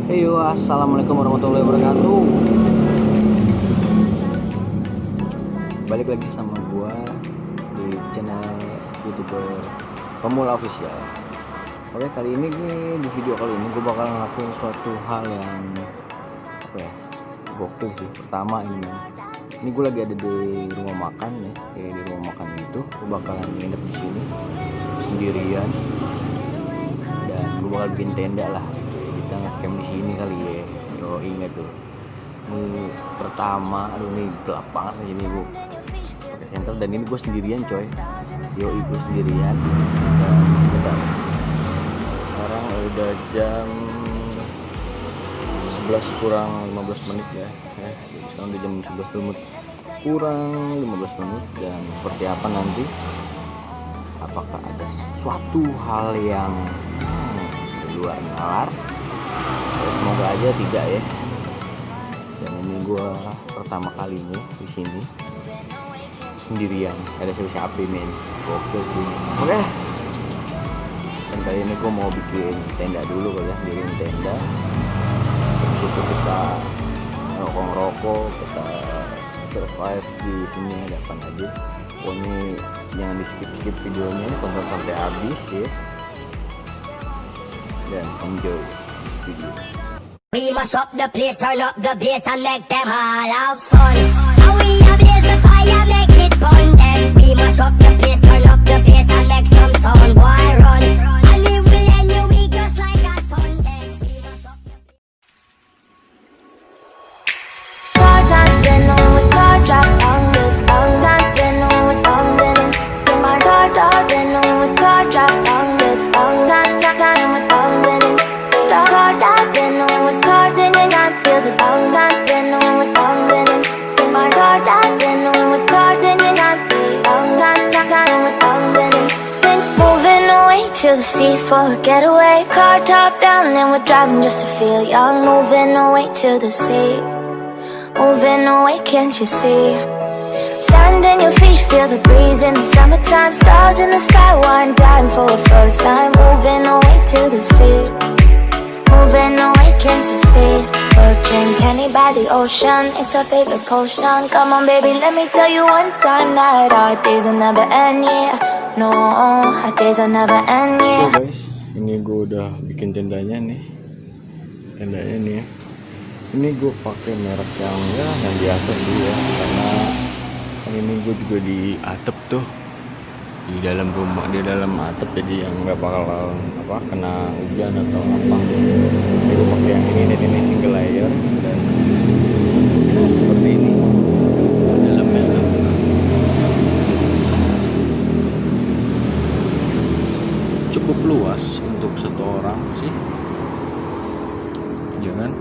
Hey yo, assalamualaikum warahmatullahi wabarakatuh. Balik lagi sama gua di channel YouTuber Pemula Official. Oke, kali ini di video kali ini gua bakal ngelakuin suatu hal yang gokil sih. Pertama ini gue lagi ada di rumah makan nih, kayak di rumah makan itu. Gue bakalan nginep di sini sendirian dan gue bakal bikin tenda lah. Kita ngecamp di sini kali ya. Yo, inget tuh. Ini pertama, ini gelap banget nih ini gue pakai senter dan ini gue sendirian coy. Yo, gue sendirian. Dan sebentar. Sekarang udah jam 11 kurang 15 menit ya. Jadi sekarang udah jam 11 menit kurang 15 menit dan seperti apa nanti? Apakah ada sesuatu hal yang di luar nalar? Semoga aja tidak ya. Dan ini gue pertama kalinya di sini sendirian, ada siapa men. Oke sih. Oke. Dan kali ini gue mau bikin tenda dulu kali ya, bikin tenda. Habis itu kita ngerokok, kita survive di sini ada apa aja. Pokoknya jangan di skip videonya, tonton sampai habis ya. Dan enjoy video. We must up the place, turn up the bass and make them all have fun. And we ablaze the fire, make it burn. Then we must up the place, turn up the bass and make some sound. Boy run, and we will end your week just like a Sunday. We must up the Car time, then on with car drop on with on that, then on with on then in my car dog, then on with car drop on with on that time with on then in car dog, then on with car then in I feel the on that, then on with on then in my car dog, then on with car then in I feel on that time with on then in then moving away to the sea for a getaway, car top down, then we're driving just to feel young, moving away to the sea. Moving away, can't you see? Sand in your feet, feel the breeze in the summertime. Stars in the sky, one dying for a first time. Moving away to the sea. Moving away, can't you see? We'll drink honey by the ocean, it's our favorite potion. Come on baby, let me tell you one time that our days will never end, yeah. No, our days will never end, yeah. So guys, ini gue udah bikin tendanya nih. Tendanya nih ya. Ini gue pakai merek yang biasa sih ya, karena ini gue juga di atap tuh, di dalam rumah, di dalam atap, jadi yang nggak bakal kena hujan atau apa. Ini gue pakai yang ini, dan ini single layer dan seperti ini dalamnya. Cukup luas untuk satu orang sih, jangan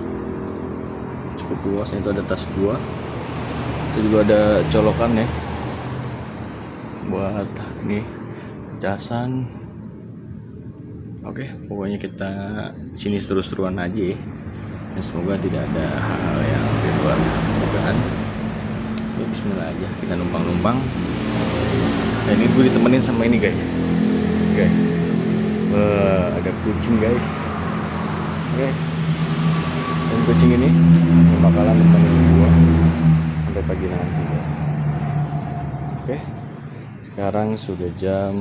cukup luas. Itu ada tas gua, itu juga ada colokan ya buat nih casan. Oke, pokoknya kita sini seru-seruan aja ya, dan semoga tidak ada hal yang di luar dugaan ya. Bismillah aja, kita numpang-numpang. Nah, ini gue ditemenin sama ini guys. Ada kucing guys. Oke, dan kucing ini yang bakalan nemenin gua sampai pagi nanti ya. Oke, sekarang sudah jam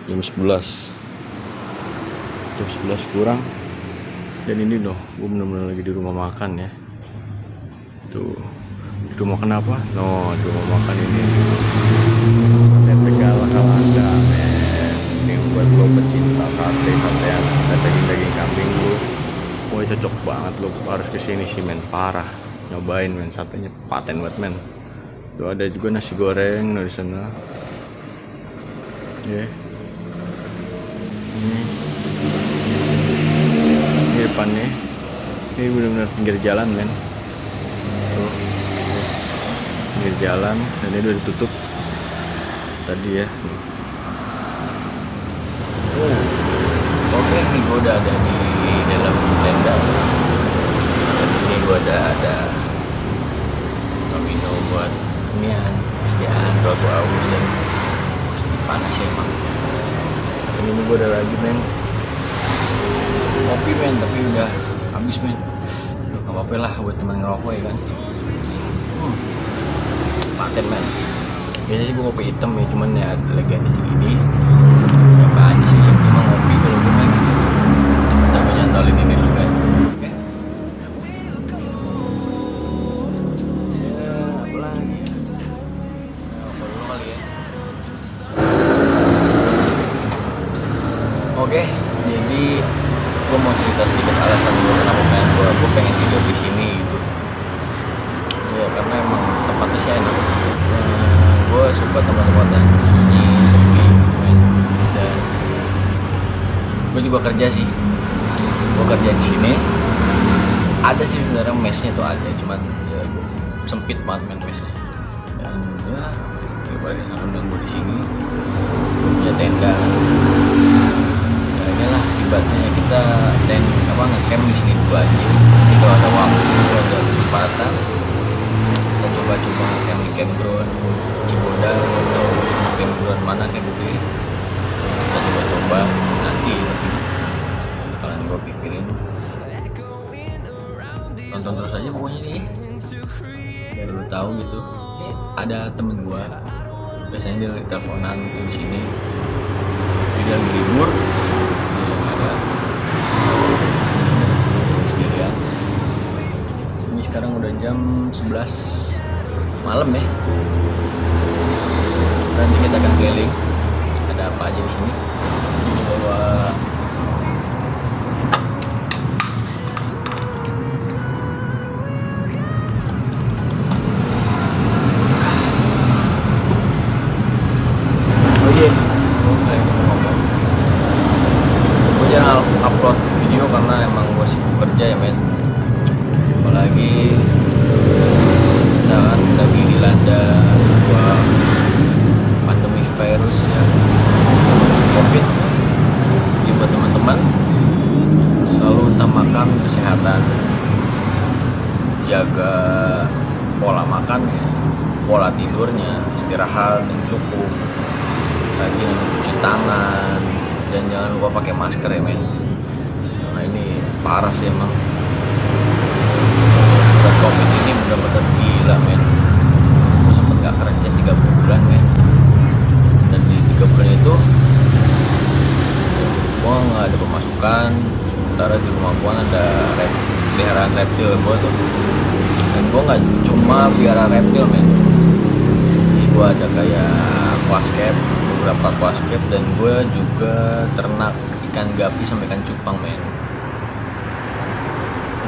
jam 11 kurang, dan ini loh, gua bener-bener lagi di rumah makan ya. Tuh, di rumah makan apa? No, di rumah makan ini sate Tegal Kalanda, ini buat lo pecinta satean, daging kambing lo. Wah, cocok banget, lo harus kesini sih men, parah. Nyobain men, satenya paten banget men. Tuh ada juga nasi goreng di sana. Ya. Ini depannya, ini benar-benar pinggir jalan men. Tuh, pinggir jalan, dan ini udah ditutup tadi ya. Oke, ini gue udah ada di dalam tenda. Dan ini gue ada minum buat ini ya, rokok aus dan panas ya emang. Ini gue ada lagi men, kopi men, tapi udah habis men. Gak apa-apa lah buat teman ngerokok ya kan. Paten men. Biasanya sih gue kopi hitam ya, cuman ya lagi ada segini ya apaan sih, cuma ngopi kalau gue mah gitu. Ntar gue nyantolin ini dulu kan. Oke. Ya apa lagi ya, apa dulu kali ya. Oke, jadi gue mau cerita sedikit alasan gue kenapa gue pengen tidur di sini gitu. Ya karena emang tempatnya sih enak. Gue suka tempat-tempat yang sunyi, sepi, men. Dan gue juga kerja sih. Gue kerja di sini. Ada sih sebenarnya mesnya tuh ada, cuman ya sempit banget men mesnya. Dan ya daripada nggak gue di sini, punya tenda. Ya inilah akibatnya kita ngecamp di sini dulu aja. Jadi kalau ada waktu, ada kesempatan, kita coba ngecamp di campground Cibodas atau campground mana kayak gitu. Kita coba nanti kalian gue pikirin. Tonton terus aja pokoknya nih, biar lu tahu gitu. Ada temen gue, biasanya dia lagi teleponan gitu di sini. Dia lagi libur, dia ada sendirian. Ini sekarang udah jam 11 malam ya. Nanti kita akan keliling. Ada apa aja di sini? Bawa gue jarang upload video karena emang gue sibuk kerja ya men. Apalagi kita kan lagi dilanda sebuah pandemi virus ya, COVID. Jadi buat teman-teman selalu utamakan kesehatan, jaga pola makan ya, pola tidurnya, istirahat yang cukup, rajin cuci tangan, dan jangan lupa pakai masker ya men. Karena ini parah sih emang. COVID ini benar-benar gila men. Gue sempet gak kerja 3 bulan men. Dan di 3 bulan itu gue gak ada pemasukan. Sementara di rumah gue ada peliharaan reptil gue tuh. Dan gue gak cuma pelihara reptil men. Jadi gue ada kayak aquascape, beberapa aquascape, dan gue juga ternak ikan gapi sama ikan cupang men.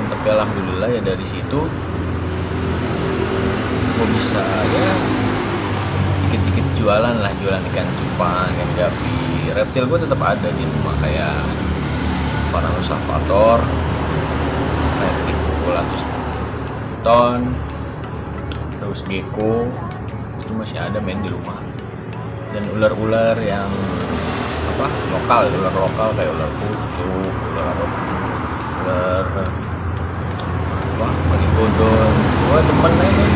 Tapi alhamdulillah ya dari situ gue bisa ya dikit-dikit jualan ikan cupang, ikan gapi. Reptil gue tetap ada di rumah kayak Varanus salvator, Reticulatus ton, terus gecko itu masih ada men di rumah. Dan ular-ular yang lokal kayak ular pucuk, ular Maligodon. Gue demen aja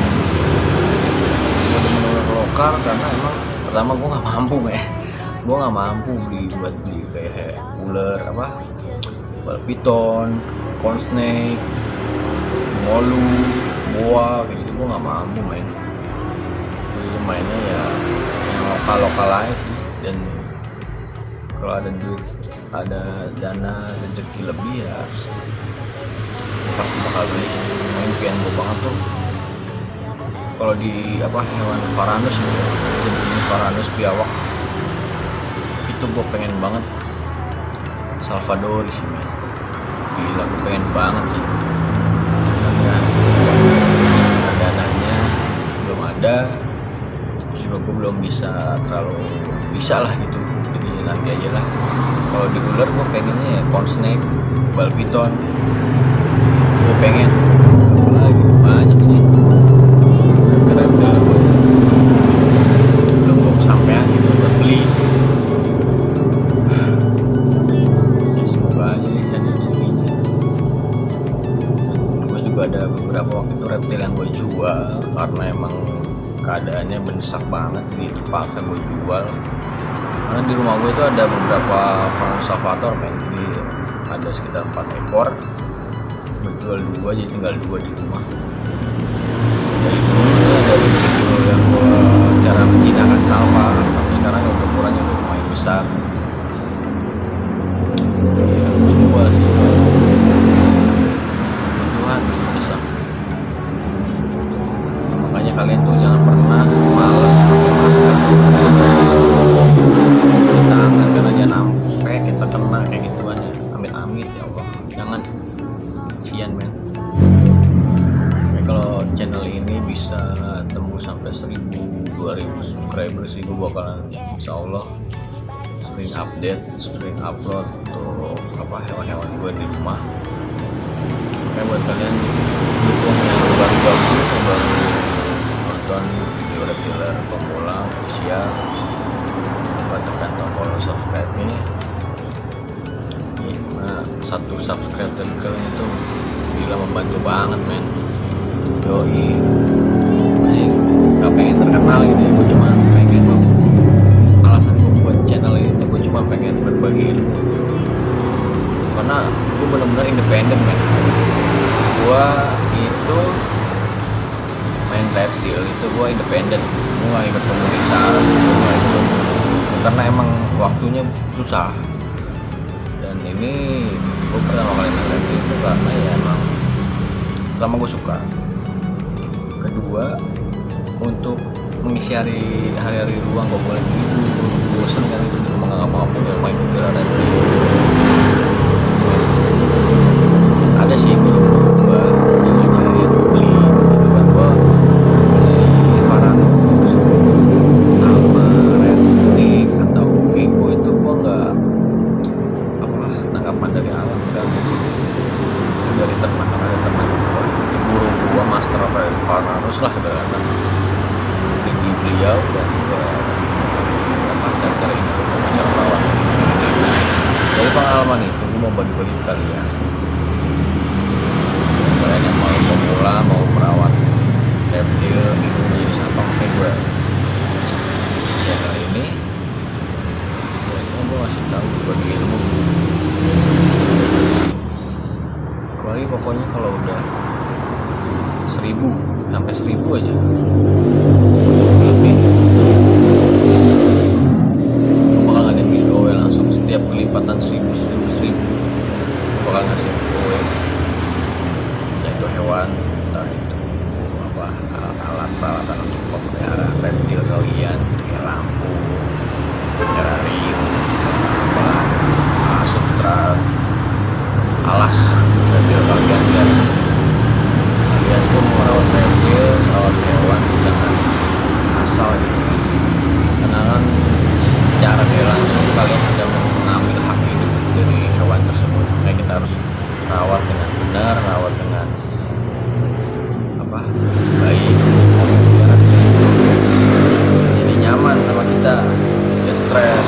ular lokal karena emang pertama gue nggak mampu gue nggak mampu buat beli kayak ular ular piton, corn snake, molu, boa kayak gitu. Gue nggak mampu main. Jadi mainnya ya yang lokal aja sih. Dan kalau ada duit, ada dana rezeki lebih ya pasti bakal beli. Impian gue banget tuh kalau di hewan Varanus gitu, jenis Varanus biawak itu gue pengen banget Salvadoris men. Gila, gue pengen banget sih. Dananya belum ada, terus juga gue belum bisa lah gitu. Jadi nanti aja lah. Kalau di ular gue pengennya ya corn snake, bal piton. Gue pengen lagi banyak sih. Keren belum sampean gitu buat beli. Ya, semoga aja nih ada rezekinya. Gue juga ada beberapa waktu itu reptil yang gue jual karena emang keadaannya mendesak banget, jadi terpaksa gue jual. Karena di rumah gue itu ada beberapa konservator men, jadi ada sekitar 4 ekor. Gue jual 2, jadi tinggal 2 di rumah. Dari video yang gue cara menjinakkan sampah, tapi sekarang ukurannya udah lumayan besar. Ya, gue jual sih. Tuhan bisa. Nah, makanya kalian tuh jangan pernah males pakai masker. Tangan kan aja sampai kita kena kayak gituan ya. Amit-amit ya Allah. Jangan. Kasian men. Kalau channel ini bisa tembus sampai 1000-2000 subscriber sih, gue bakalan insya Allah sering update, sering upload untuk hewan-hewan gue di rumah. Oke, buat kalian dukung yang baru-baru yang baru nonton video reguler pemula official, coba tekan tombol subscribe nya. Nah, 1 subscribe dari kalian itu gila membantu banget men. Yoi, masih gak pengen terkenal gitu ya, gue cuma pengen alasan gue buat channel ini tuh gue cuma pengen berbagi ilmu, karena gue benar-benar independen men. Gue itu main reptil itu gue independen, gue gak ikut komunitas, karena emang waktunya susah. Dan ini gue pertama kali main reptil itu karena ya emang pertama gue suka, kedua untuk mengisi hari-hari luang, gak boleh gitu, bosan kan itu di rumah nggak ngapa-ngapain ya main mobil ada ada sih guru gue yang ngajarin beli gitu kan, gue beli Varanus sama Redneck atau Gecko itu gue nggak tanggapan dari alam kan, dari teman ada teman guru gua master Varanus lah kan tinggi beliau, dan juga cara info cara perawat. Dari pengalaman itu gua mau bagi-bagi ke kalian yang mau pemula, mau merawat reptil itu menjadi sampah kayak gue. Channel ini gue ngasih tahu bagi ilmu. Apalagi pokoknya kalau udah 1000 sampai 1000 aja lebih, bakal ada giveaway langsung setiap pelipatan 1000 bakal ngasih giveaway jago hewan, entah itu alat peralatan untuk memelihara reptil kalian kayak lampu, terrarium, substrat, alas reptil kalian dan kalian pun merawat reptil, merawat hewan dengan asal gitu. Karena kan secara tidak langsung kalian sudah mengambil hak hidup dari hewan tersebut. Makanya kita harus rawat dengan benar, rawat dengan baik, jadi nyaman sama kita, tidak stres.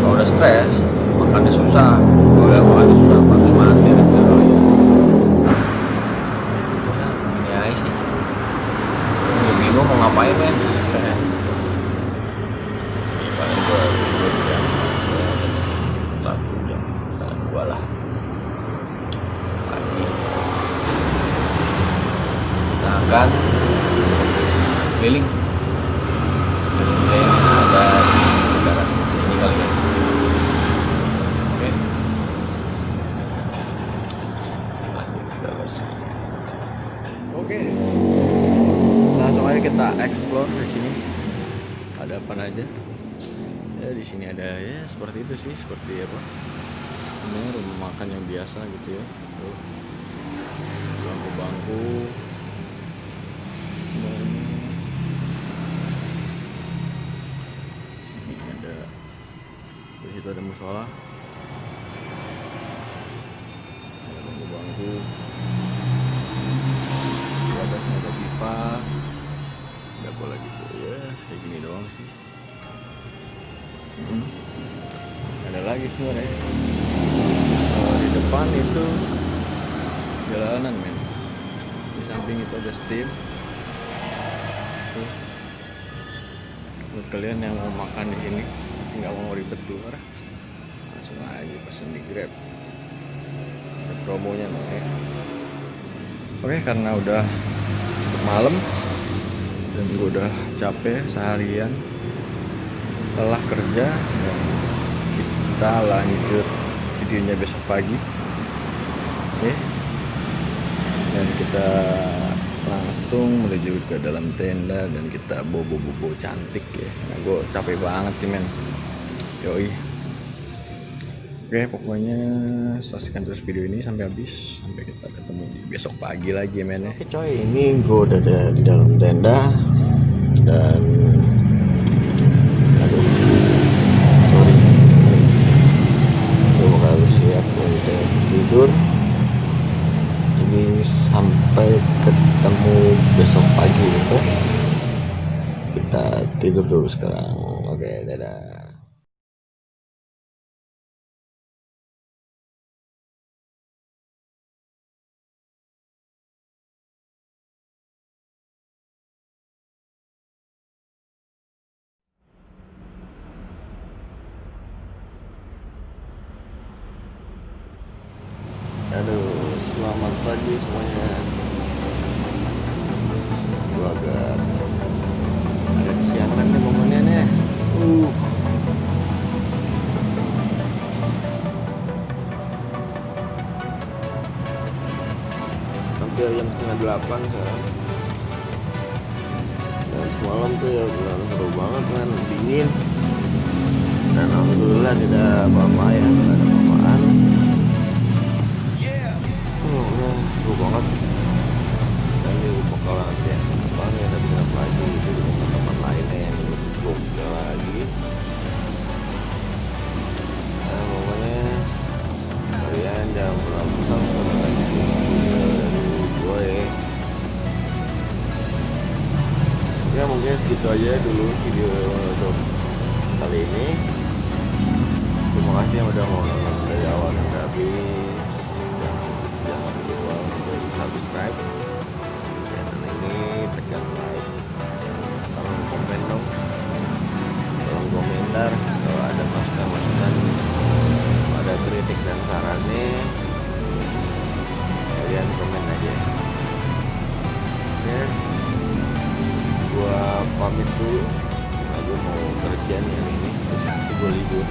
Kalau udah stres makannya susah, pasti mati gitu. Ini aja sih, gue bingung mau ngapain men. Paling gue tidur jam 1 jam setengah 2 lah pagi. Kita akan keliling yang ada di sekitaran sini kali ya. Oke, langsung aja kita explore di sini. Ada apa aja? Ya di sini ada ya seperti itu sih, seperti apa? Ini rumah makan yang biasa gitu ya. Tuh, bangku-bangku. Ini ada, di situ ada musola. Ada bangku-bangku. Ada pipa, ada apa lagi tuh ya, kayak gini doang sih. Ada lagi sebenarnya. Di depan itu jalanan men, di samping itu ada steam tuh. Buat kalian yang mau makan di sini nggak mau ribet keluar, langsung aja pesen di Grab. Ada promonya nih. Oke, karena udah cukup malam dan gue udah capek seharian lelah kerja, dan kita lanjut videonya besok pagi. Oke, dan kita langsung menuju ke dalam tenda dan kita bobo-bobo cantik ya. Nah, gue capek banget sih men. Yoi. Oke, pokoknya saksikan terus video ini sampai habis, sampai kita ketemu di besok pagi lagi men ya. Oke coy, ini gue udah ada di dalam tenda dan aduh sorry, gue harus siap untuk tidur. Jadi sampai ketemu besok pagi gitu. Kita tidur dulu sekarang. Oke, dadah. Aduh, selamat pagi semuanya. Gua agak kesiangan nih momennya nih. Hampir jam 7:30 sekarang. Dan semalam tuh ya benar seru banget kan, dingin. Dan alhamdulillah tidak apa-apa ya, tidak ada apa-apaan. Udah seru banget. Dan ini bakal nanti ya ada binat lagi itu di tempat lainnya yang belum lagi. Nah pokoknya kalian jangan pernah bosan menonton video dari gue ya. Mungkin segitu aja dulu video untuk kali ini. Terima kasih yang udah mau nonton dari awal sampai habis. Jangan lupa untuk subscribe channel ini, tekan like, tolong komen dong, tolong komentar kalau ada masukan, ada kritik dan sarannya, kalian komen aja. Oke, gua pamit dulu, aku mau kerja nih hari ini, besok sih gue libur.